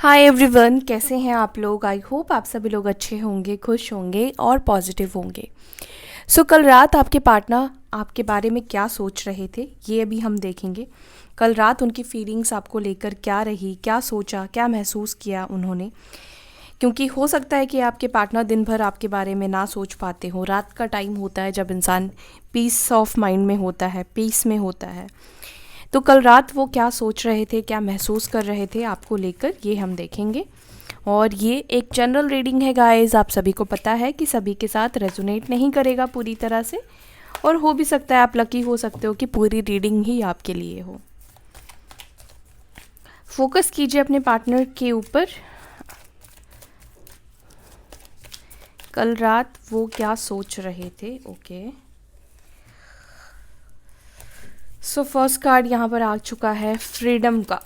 Hi everyone, कैसे हैं आप लोग। आई होप आप सभी लोग अच्छे होंगे, खुश होंगे और पॉजिटिव होंगे। कल रात आपके पार्टनर आपके बारे में क्या सोच रहे थे, ये अभी हम देखेंगे। कल रात उनकी फीलिंग्स आपको लेकर क्या रही, क्या सोचा, क्या महसूस किया उन्होंने। क्योंकि हो सकता है कि आपके पार्टनर दिन भर आपके बारे में ना सोच पाते हो। रात का टाइम होता है जब इंसान पीस ऑफ माइंड में होता है, पीस में होता है। तो कल रात वो क्या सोच रहे थे, क्या महसूस कर रहे थे आपको लेकर, ये हम देखेंगे। और ये एक जनरल रीडिंग है गाइस, आप सभी को पता है कि सभी के साथ रेजोनेट नहीं करेगा पूरी तरह से, और हो भी सकता है आप लकी हो सकते हो कि पूरी रीडिंग ही आपके लिए हो। फोकस कीजिए अपने पार्टनर के ऊपर। कल रात वो क्या सोच रहे थे। ओके, सो फर्स्ट कार्ड यहाँ पर आ चुका है फ्रीडम का।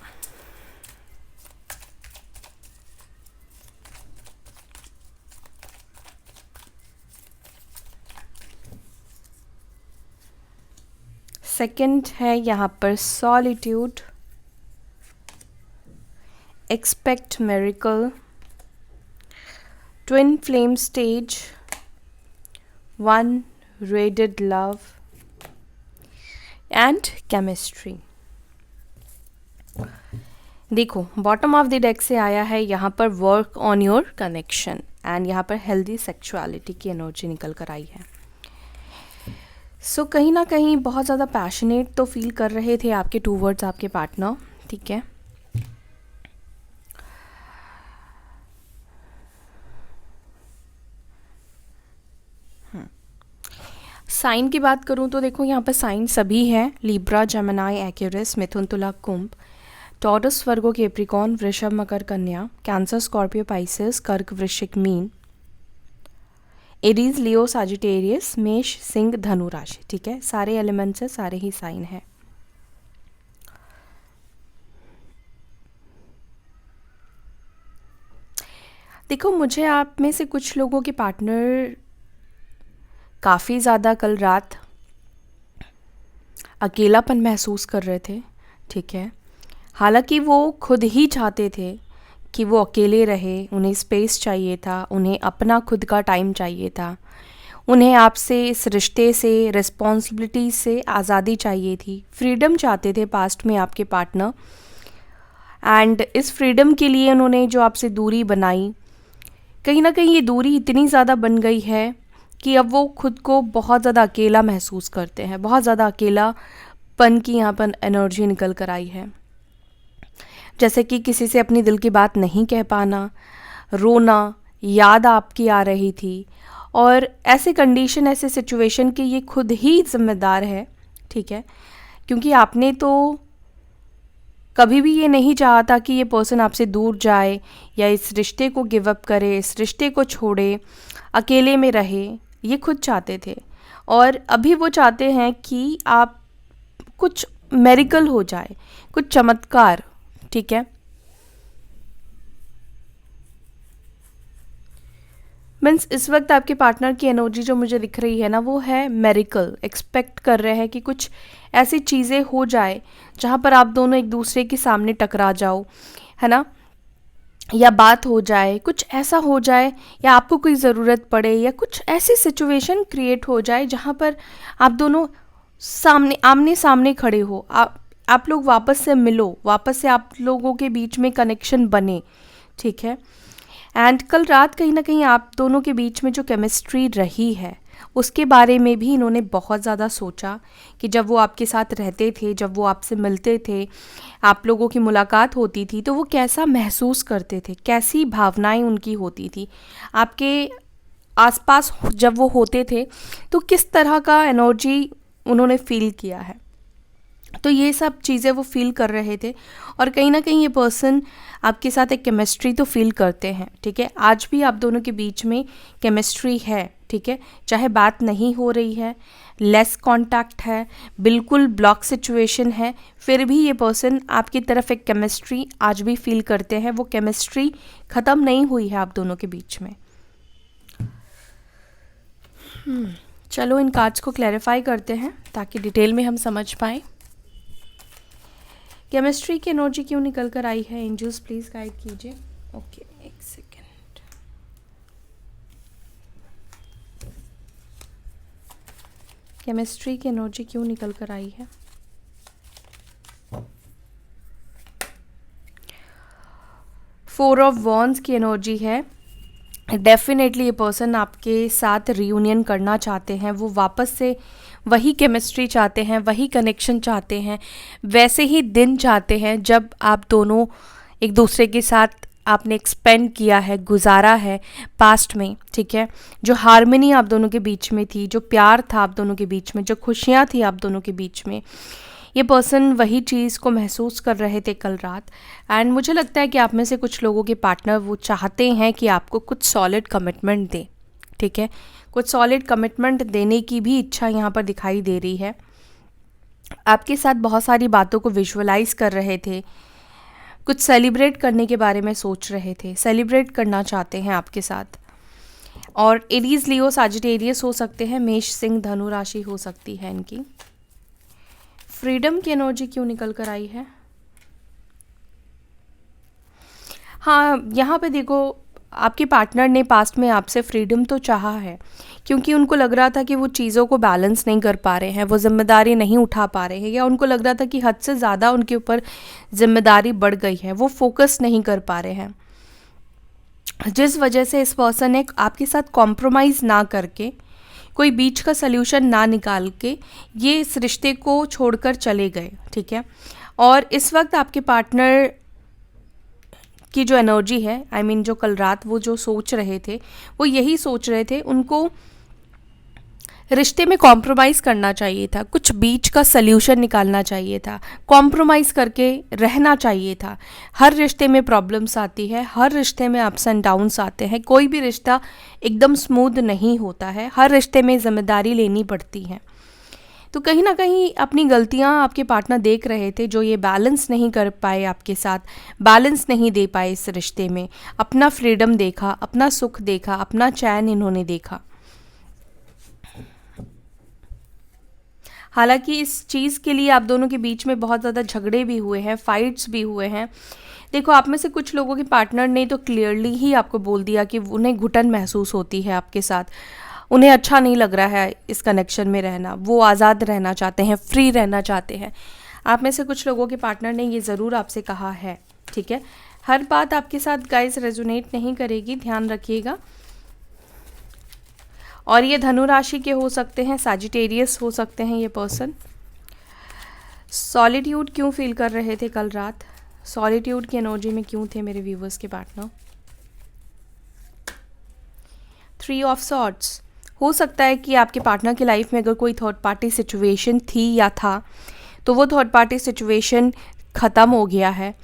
सेकंड है यहाँ पर solitude, expect miracle, twin flame stage, one रेडेड लव एंड केमिस्ट्री। देखो, बॉटम ऑफ द डेक से आया है यहाँ पर work on your connection, and यहाँ पर हेल्दी सेक्सुअलिटी की एनर्जी निकल कर आई है। कहीं ना कहीं बहुत ज़्यादा पैशनेट तो फील कर रहे थे आपके टूवर्ड्स आपके पार्टनर, ठीक है। साइन की बात करूं तो देखो, यहाँ पर साइन सभी हैं, लिब्रा, जेमिनी, एक्वेरियस, मिथुन, तुला, कुंभ, टॉरस, वर्गो, कैप्रिकॉर्न, वृषभ, मकर, कन्या, कैंसर, स्कॉर्पियो, पाइसेस, कर्क, वृश्चिक, मीन, एरीज, लियो, सजिटेरियस, मेष, सिंह, धनु राशि, ठीक है। सारे एलिमेंट्स है, सारे ही साइन है। देखो, मुझे आप में से कुछ लोगों के पार्टनर काफ़ी ज़्यादा कल रात अकेलापन महसूस कर रहे थे, ठीक है। हालांकि वो खुद ही चाहते थे कि वो अकेले रहे, उन्हें स्पेस चाहिए था, उन्हें अपना खुद का टाइम चाहिए था, उन्हें आपसे, इस रिश्ते से, रिस्पॉन्सिबिलिटी से आज़ादी चाहिए थी, फ्रीडम चाहते थे पास्ट में आपके पार्टनर। एंड इस फ्रीडम के लिए उन्होंने जो आपसे दूरी बनाई, कहीं ना कहीं ये दूरी इतनी ज़्यादा बन गई है कि अब वो खुद को बहुत ज़्यादा अकेला महसूस करते हैं। बहुत ज़्यादा अकेलापन की यहाँ पर एनर्जी निकल कर आई है। जैसे कि किसी से अपनी दिल की बात नहीं कह पाना, रोना, याद आपकी आ रही थी, और ऐसे कंडीशन, ऐसे सिचुएशन के ये खुद ही जिम्मेदार है, ठीक है। क्योंकि आपने तो कभी भी ये नहीं चाहा था कि ये पर्सन आपसे दूर जाए या इस रिश्ते को गिव अप करे, इस रिश्ते को छोड़े, अकेले में रहे। ये खुद चाहते थे, और अभी वो चाहते हैं कि आप कुछ मेरिकल हो जाए, कुछ चमत्कार, ठीक है। मीन्स इस वक्त आपके पार्टनर की एनर्जी जो मुझे दिख रही है ना, वो है मेरिकल। एक्सपेक्ट कर रहे हैं कि कुछ ऐसी चीज़ें हो जाए जहाँ पर आप दोनों एक दूसरे के सामने टकरा जाओ, है ना, या बात हो जाए, कुछ ऐसा हो जाए, या आपको कोई ज़रूरत पड़े, या कुछ ऐसी सिचुएशन क्रिएट हो जाए जहाँ पर आप दोनों आमने सामने खड़े हो, आप लोग वापस से मिलो, वापस से आप लोगों के बीच में कनेक्शन बने, ठीक है। एंड कल रात कहीं ना कहीं आप दोनों के बीच में जो केमिस्ट्री रही है उसके बारे में भी इन्होंने बहुत ज़्यादा सोचा कि जब वो आपके साथ रहते थे, जब वो आपसे मिलते थे, आप लोगों की मुलाकात होती थी, तो वो कैसा महसूस करते थे, कैसी भावनाएं उनकी होती थी आपके आसपास जब वो होते थे, तो किस तरह का एनर्जी उन्होंने फील किया है। तो ये सब चीज़ें वो फील कर रहे थे, और कहीं ना कहीं ये पर्सन आपके साथ एक केमिस्ट्री तो फील करते हैं, ठीक है। आज भी आप दोनों के बीच में केमिस्ट्री है, ठीक है। चाहे बात नहीं हो रही है, लेस कांटेक्ट है, बिल्कुल ब्लॉक सिचुएशन है, फिर भी ये पर्सन आपकी तरफ एक केमिस्ट्री आज भी फील करते हैं। वो केमिस्ट्री ख़त्म नहीं हुई है आप दोनों के बीच में। चलो इन कार्ड्स को क्लैरिफाई करते हैं ताकि डिटेल में हम समझ पाएँ केमिस्ट्री की एनर्जी क्यों निकल कर आई है। एंजल्स प्लीज़ गाइड कीजिए। ओके, एक सेकेंड। केमिस्ट्री की एनर्जी क्यों निकल कर आई है? फोर ऑफ वॉन्ड्स की एनर्जी है। डेफिनेटली ये पर्सन आपके साथ रियूनियन करना चाहते हैं, वो वापस से वही केमिस्ट्री चाहते हैं, वही कनेक्शन चाहते हैं, वैसे ही दिन चाहते हैं जब आप दोनों एक दूसरे के साथ आपने एक्सपेंड किया है, गुजारा है पास्ट में, ठीक है। जो हार्मनी आप दोनों के बीच में थी, जो प्यार था आप दोनों के बीच में, जो खुशियाँ थी आप दोनों के बीच में, ये पर्सन वही चीज़ को महसूस कर रहे थे कल रात। एंड मुझे लगता है कि आप में से कुछ लोगों के पार्टनर वो चाहते हैं कि आपको कुछ सॉलिड कमिटमेंट दें, ठीक है। कुछ सॉलिड कमिटमेंट देने की भी इच्छा यहाँ पर दिखाई दे रही है। आपके साथ बहुत सारी बातों को विजुअलाइज कर रहे थे, कुछ सेलिब्रेट करने के बारे में सोच रहे थे, सेलिब्रेट करना चाहते हैं आपके साथ। और एरीज, लियो, सजिटेरियस हो सकते हैं, मेष, सिंह, धनु राशि हो सकती है इनकी। फ्रीडम की एनर्जी क्यों निकल कर आई है? हाँ, यहाँ पे देखो, आपके पार्टनर ने पास्ट में आपसे फ्रीडम तो चाहा है, क्योंकि उनको लग रहा था कि वो चीज़ों को बैलेंस नहीं कर पा रहे हैं, वो जिम्मेदारी नहीं उठा पा रहे हैं, या उनको लग रहा था कि हद से ज़्यादा उनके ऊपर जिम्मेदारी बढ़ गई है, वो फोकस नहीं कर पा रहे हैं, जिस वजह से इस पर्सन ने आपके साथ कॉम्प्रोमाइज़ ना करके, कोई बीच का सल्यूशन ना निकाल के ये इस रिश्ते को छोड़कर चले गए, ठीक है। और इस वक्त आपके पार्टनर की जो एनर्जी है, आई मीन जो कल रात वो जो सोच रहे थे, वो यही सोच रहे थे, उनको रिश्ते में कॉम्प्रोमाइज़ करना चाहिए था, कुछ बीच का सल्यूशन निकालना चाहिए था, कॉम्प्रोमाइज़ करके रहना चाहिए था। हर रिश्ते में प्रॉब्लम्स आती है, हर रिश्ते में अप्स एंड डाउन्स आते हैं, कोई भी रिश्ता एकदम स्मूथ नहीं होता है, हर रिश्ते में जिम्मेदारी लेनी पड़ती है। तो कहीं ना कहीं अपनी गलतियां आपके पार्टनर देख रहे थे, जो ये बैलेंस नहीं कर पाए आपके साथ, बैलेंस नहीं दे पाए इस रिश्ते में, अपना फ्रीडम देखा, अपना सुख देखा, अपना चैन इन्होंने देखा। हालांकि इस चीज़ के लिए आप दोनों के बीच में बहुत ज़्यादा झगड़े भी हुए हैं, फाइट्स भी हुए हैं। देखो, आप में से कुछ लोगों के पार्टनर ने तो क्लियरली ही आपको बोल दिया कि उन्हें घुटन महसूस होती है आपके साथ, उन्हें अच्छा नहीं लग रहा है इस कनेक्शन में रहना, वो आज़ाद रहना चाहते हैं, फ्री रहना चाहते हैं। आप में से कुछ लोगों के पार्टनर ने ये ज़रूर आपसे कहा है, ठीक है। हर बात आपके साथ गाइस रेजोनेट नहीं करेगी, ध्यान रखिएगा। और ये धनु राशि के हो सकते हैं, सजिटेरियस हो सकते हैं ये पर्सन। सॉलिट्यूड क्यों फील कर रहे थे कल रात? सॉलिट्यूड की एनर्जी में क्यों थे मेरे व्यूवर्स के पार्टनर? 3 of swords. हो सकता है कि आपके पार्टनर की लाइफ में अगर कोई थर्ड पार्टी सिचुएशन थी या था, तो वो थर्ड पार्टी सिचुएशन ख़त्म हो गया है,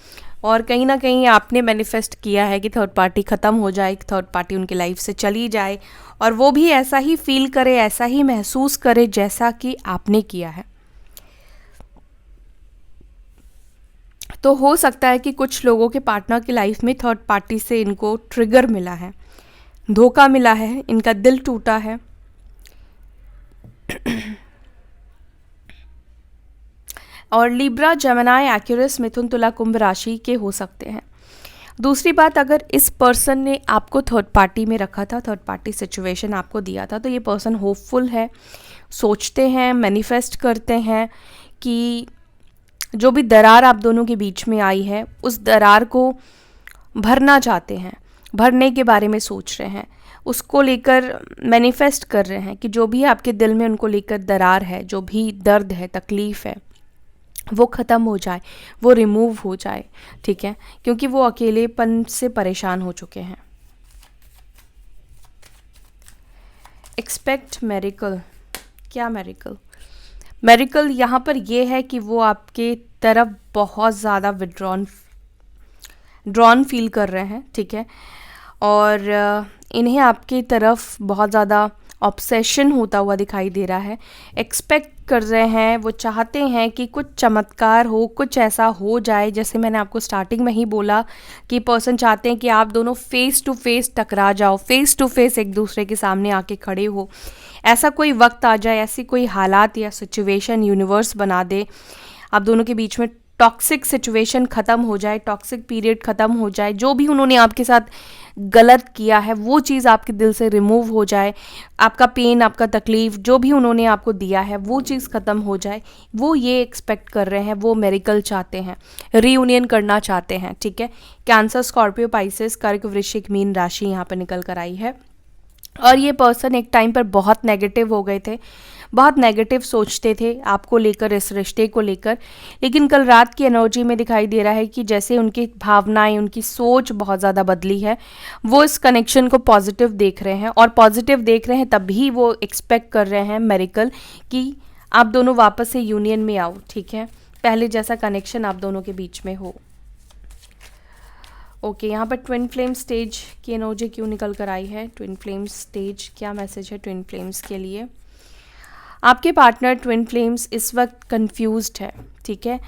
और कहीं ना कहीं आपने मैनिफेस्ट किया है कि थर्ड पार्टी ख़त्म हो जाए, थर्ड पार्टी उनकी लाइफ से चली जाए, और वो भी ऐसा ही फील करे, ऐसा ही महसूस करे जैसा कि आपने किया है। तो हो सकता है कि कुछ लोगों के पार्टनर की लाइफ में थर्ड पार्टी से इनको ट्रिगर मिला है, धोखा मिला है, इनका दिल टूटा है। और लिब्रा, जेमिनी, एक्वेरियस, मिथुन, तुला, कुंभ राशि के हो सकते हैं। दूसरी बात, अगर इस पर्सन ने आपको थर्ड पार्टी में रखा था, थर्ड पार्टी सिचुएशन आपको दिया था, तो ये पर्सन होपफुल है, सोचते हैं, मैनिफेस्ट करते हैं कि जो भी दरार आप दोनों के बीच में आई है, उस दरार को भरना चाहते हैं, भरने के बारे में सोच रहे हैं, उसको लेकर मैनिफेस्ट कर रहे हैं कि जो भी आपके दिल में उनको लेकर दरार है, जो भी दर्द है, तकलीफ़ है, वो ख़त्म हो जाए, वो रिमूव हो जाए, ठीक है, क्योंकि वो अकेलेपन से परेशान हो चुके हैं। एक्सपेक्ट मेरिकल। क्या मेरिकल? मेरिकल यहाँ पर ये है कि वो आपके तरफ बहुत ज़्यादा ड्रॉन फील कर रहे हैं, ठीक है, और इन्हें आपकी तरफ बहुत ज़्यादा ऑब्सेशन होता हुआ दिखाई दे रहा है। एक्सपेक्ट कर रहे हैं, वो चाहते हैं कि कुछ चमत्कार हो, कुछ ऐसा हो जाए, जैसे मैंने आपको स्टार्टिंग में ही बोला कि पर्सन चाहते हैं कि आप दोनों फेस टू फेस टकरा जाओ, फेस टू फेस एक दूसरे के सामने आके खड़े हो। ऐसा कोई वक्त आ जाए, ऐसी कोई हालात या सिचुएशन यूनिवर्स बना दे, आप दोनों के बीच में टॉक्सिक सिचुएशन ख़त्म हो जाए, टॉक्सिक पीरियड ख़त्म हो जाए, जो भी उन्होंने आपके साथ गलत किया है वो चीज़ आपके दिल से रिमूव हो जाए, आपका पेन, आपका तकलीफ़ जो भी उन्होंने आपको दिया है वो चीज़ ख़त्म हो जाए, वो ये एक्सपेक्ट कर रहे हैं, वो मेरिकल चाहते हैं, रीयूनियन करना चाहते हैं, ठीक है। कैंसर, स्कॉर्पियो, पाइसेस, कर्क, वृश्चिक, मीन राशि यहाँ पर निकल कर आई है। और ये पर्सन एक टाइम पर बहुत नेगेटिव हो गए थे, बहुत नेगेटिव सोचते थे आपको लेकर, इस रिश्ते को लेकर, लेकिन कल रात की एनर्जी में दिखाई दे रहा है कि जैसे उनकी भावनाएं, उनकी सोच बहुत ज़्यादा बदली है। वो इस कनेक्शन को पॉजिटिव देख रहे हैं, और पॉजिटिव देख रहे हैं तभी वो एक्सपेक्ट कर रहे हैं मेरिकल कि आप दोनों वापस से यूनियन में आओ, ठीक है, पहले जैसा कनेक्शन आप दोनों के बीच में हो। ओके, यहाँ पर ट्विन फ्लेम स्टेज की एनर्जी क्यों निकल कर आई है? ट्विन फ्लेम स्टेज, क्या मैसेज है ट्विन फ्लेम्स के लिए? आपके पार्टनर ट्विन फ्लेम्स इस वक्त कंफ्यूज्ड है, ठीक है।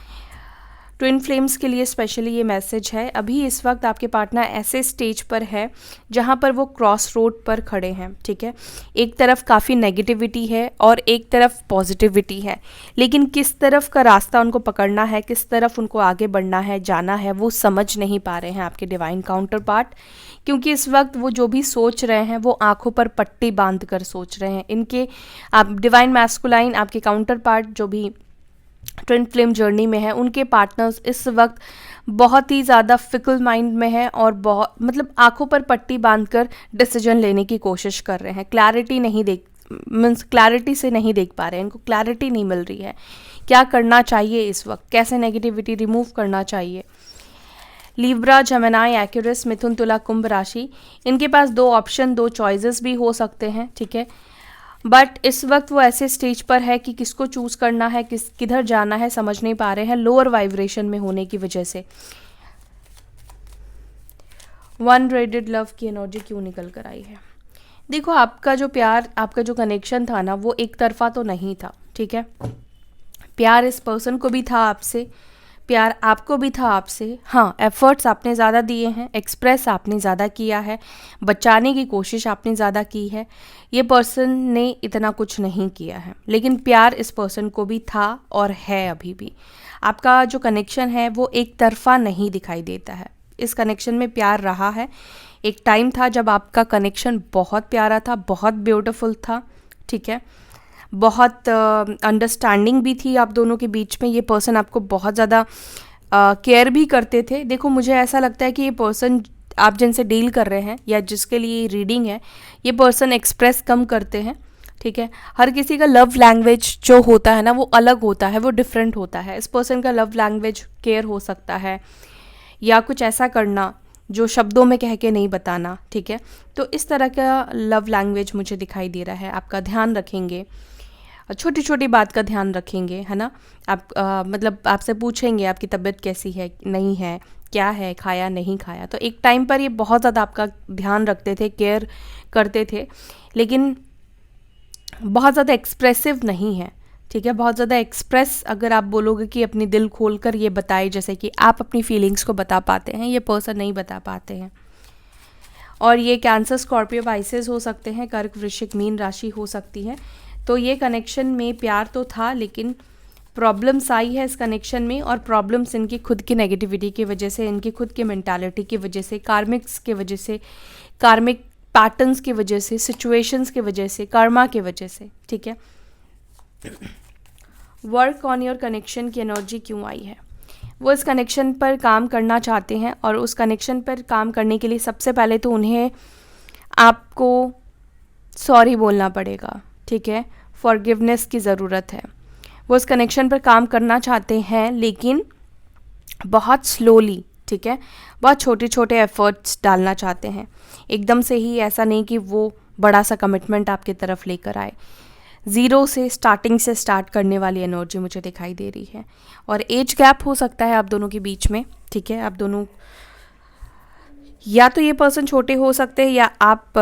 ट्विन फ्लेम्स के लिए स्पेशली ये मैसेज है, अभी इस वक्त आपके पार्टनर ऐसे स्टेज पर है जहाँ पर वो क्रॉस रोड पर खड़े हैं, ठीक है। एक तरफ काफ़ी नेगेटिविटी है और एक तरफ पॉजिटिविटी है, लेकिन किस तरफ का रास्ता उनको पकड़ना है, किस तरफ उनको आगे बढ़ना है, जाना है, वो समझ नहीं पा रहे हैं आपके डिवाइन काउंटर पार्ट, क्योंकि इस वक्त वो जो भी सोच रहे हैं वो आंखों पर पट्टी बांध कर सोच रहे हैं। इनके आप डिवाइन मैस्कुलाइन, आपके काउंटर पार्ट जो भी ट्विन फ्लेम जर्नी में है, उनके पार्टनर्स इस वक्त बहुत ही ज़्यादा फिकल माइंड में है और बहुत मतलब आंखों पर पट्टी बांधकर डिसीजन लेने की कोशिश कर रहे हैं। क्लैरिटी नहीं देख मीन्स क्लैरिटी से नहीं देख पा रहे हैं, इनको क्लैरिटी नहीं मिल रही है क्या करना चाहिए इस वक्त, कैसे नेगेटिविटी रिमूव करना चाहिए। लिब्रा, जेमिनी, एक्यूरियस, मिथुन, तुला, कुंभ राशि, इनके पास दो ऑप्शन, दो चॉइसेस भी हो सकते हैं, ठीक है। बट इस वक्त वो ऐसे स्टेज पर है कि किसको चूज करना है, किधर जाना है, समझ नहीं पा रहे हैं, लोअर वाइब्रेशन में होने की वजह से। वन रेडेड लव की एनर्जी क्यों निकल कर आई है? देखो, आपका जो प्यार, आपका जो कनेक्शन था ना, वो एक तरफा तो नहीं था, ठीक है। प्यार इस पर्सन को भी था आपसे, प्यार आपको भी था आपसे। हाँ, एफर्ट्स आपने ज़्यादा दिए हैं, एक्सप्रेस आपने ज़्यादा किया है, बचाने की कोशिश आपने ज़्यादा की है। ये पर्सन ने इतना कुछ नहीं किया है, लेकिन प्यार इस पर्सन को भी था और है अभी भी। आपका जो कनेक्शन है वो एक तरफा नहीं दिखाई देता है, इस कनेक्शन में प्यार रहा है। एक टाइम था जब आपका कनेक्शन बहुत प्यारा था, बहुत ब्यूटीफुल था, ठीक है, बहुत अंडरस्टैंडिंग भी थी आप दोनों के बीच में। ये पर्सन आपको बहुत ज़्यादा केयर भी करते थे। देखो, मुझे ऐसा लगता है कि ये पर्सन आप जिनसे डील कर रहे हैं या जिसके लिए रीडिंग है, ये पर्सन एक्सप्रेस कम करते हैं, ठीक है। हर किसी का लव लैंग्वेज जो होता है ना, वो अलग होता है, वो डिफरेंट होता है। इस पर्सन का लव लैंग्वेज केयर हो सकता है, या कुछ ऐसा करना जो शब्दों में कह के नहीं बताना, ठीक है। तो इस तरह का लव लैंग्वेज मुझे दिखाई दे रहा है। आपका ध्यान रखेंगे, छोटी छोटी बात का ध्यान रखेंगे, है ना। आप मतलब आपसे पूछेंगे आपकी तबीयत कैसी है, नहीं है, क्या है, खाया नहीं खाया। तो एक टाइम पर ये बहुत ज़्यादा आपका ध्यान रखते थे, केयर करते थे, लेकिन बहुत ज़्यादा एक्सप्रेसिव नहीं है, ठीक है। बहुत ज़्यादा एक्सप्रेस अगर आप बोलोगे कि अपनी दिल खोल कर ये बताए, जैसे कि आप अपनी फीलिंग्स को बता पाते हैं, ये पर्सन नहीं बता पाते हैं। और ये कैंसर, स्कॉर्पियो, पाइसेस हो सकते हैं, कर्क, वृश्चिक, मीन राशि हो सकती है। तो ये कनेक्शन में प्यार तो था, लेकिन प्रॉब्लम्स आई है इस कनेक्शन में, और प्रॉब्लम्स इनकी खुद की नेगेटिविटी की वजह से, इनकी खुद की मेंटालिटी की वजह से, कार्मिक्स की वजह से, कार्मिक पैटर्न्स की वजह से, सिचुएशंस की वजह से, कर्मा की वजह से, ठीक है। वर्क ऑन योर कनेक्शन की एनर्जी क्यों आई है? वो इस कनेक्शन पर काम करना चाहते हैं, और उस कनेक्शन पर काम करने के लिए सबसे पहले तो उन्हें आपको सॉरी बोलना पड़ेगा, ठीक है। फॉरगिवनेस की ज़रूरत है। वो इस कनेक्शन पर काम करना चाहते हैं, लेकिन बहुत स्लोली, ठीक है, बहुत छोटे छोटे एफर्ट्स डालना चाहते हैं। एकदम से ही ऐसा नहीं कि वो बड़ा सा कमिटमेंट आपकी तरफ लेकर आए। ज़ीरो से, स्टार्टिंग से स्टार्ट करने वाली एनर्जी मुझे दिखाई दे रही है। और एज गैप हो सकता है आप दोनों के बीच में, ठीक है। आप दोनों, या तो ये पर्सन छोटे हो सकते हैं या आप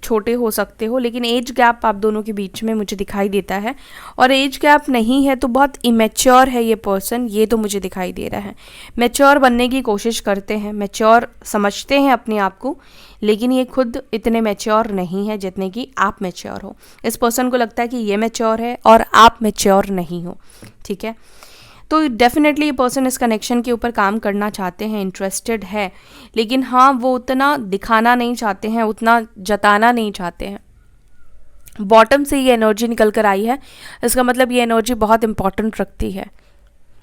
छोटे हो सकते हो, लेकिन एज गैप आप दोनों के बीच में मुझे दिखाई देता है। और एज गैप नहीं है तो बहुत इमेच्योर है ये पर्सन, ये तो मुझे दिखाई दे रहा है। मैच्योर बनने की कोशिश करते हैं, मैच्योर समझते हैं अपने आप को, लेकिन ये खुद इतने मैच्योर नहीं है जितने कि आप मैच्योर हो। इस पर्सन को लगता है कि ये मैच्योर है और आप मैच्योर नहीं हो, ठीक है। तो डेफिनेटली ये पर्सन इस कनेक्शन के ऊपर काम करना चाहते हैं, इंटरेस्टेड है, लेकिन हाँ वो उतना दिखाना नहीं चाहते हैं, उतना जताना नहीं चाहते हैं। बॉटम से ये एनर्जी निकल कर आई है, इसका मतलब ये एनर्जी बहुत इंपॉर्टेंट रखती है,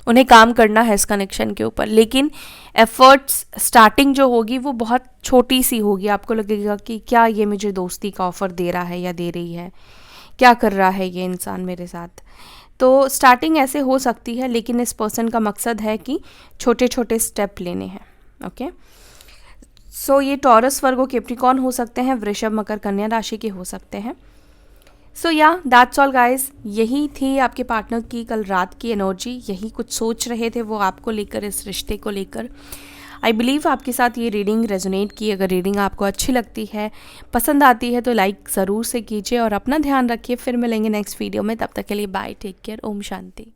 उन्हें काम करना है इस कनेक्शन के ऊपर, लेकिन एफर्ट्स स्टार्टिंग जो होगी वो बहुत छोटी सी होगी। आपको लगेगा कि क्या ये मुझे दोस्ती का ऑफ़र दे रहा है या दे रही है, क्या कर रहा है ये इंसान मेरे साथ। तो स्टार्टिंग ऐसे हो सकती है, लेकिन इस पर्सन का मकसद है कि छोटे छोटे स्टेप लेने हैं। ओके, सो ये टॉरस, वर्गो, कैप्रिकॉर्न हो सकते हैं, वृषभ, मकर, कन्या राशि के हो सकते हैं। सो या दैट्स ऑल गाइज, यही थी आपके पार्टनर की कल रात की एनर्जी, यही कुछ सोच रहे थे वो आपको लेकर, इस रिश्ते को लेकर। आई बिलीव आपके साथ ये रीडिंग रेजोनेट की। अगर रीडिंग आपको अच्छी लगती है, पसंद आती है, तो लाइक ज़रूर से कीजिए और अपना ध्यान रखिए। फिर मिलेंगे नेक्स्ट वीडियो में, तब तक के लिए bye, take care, Om Shanti.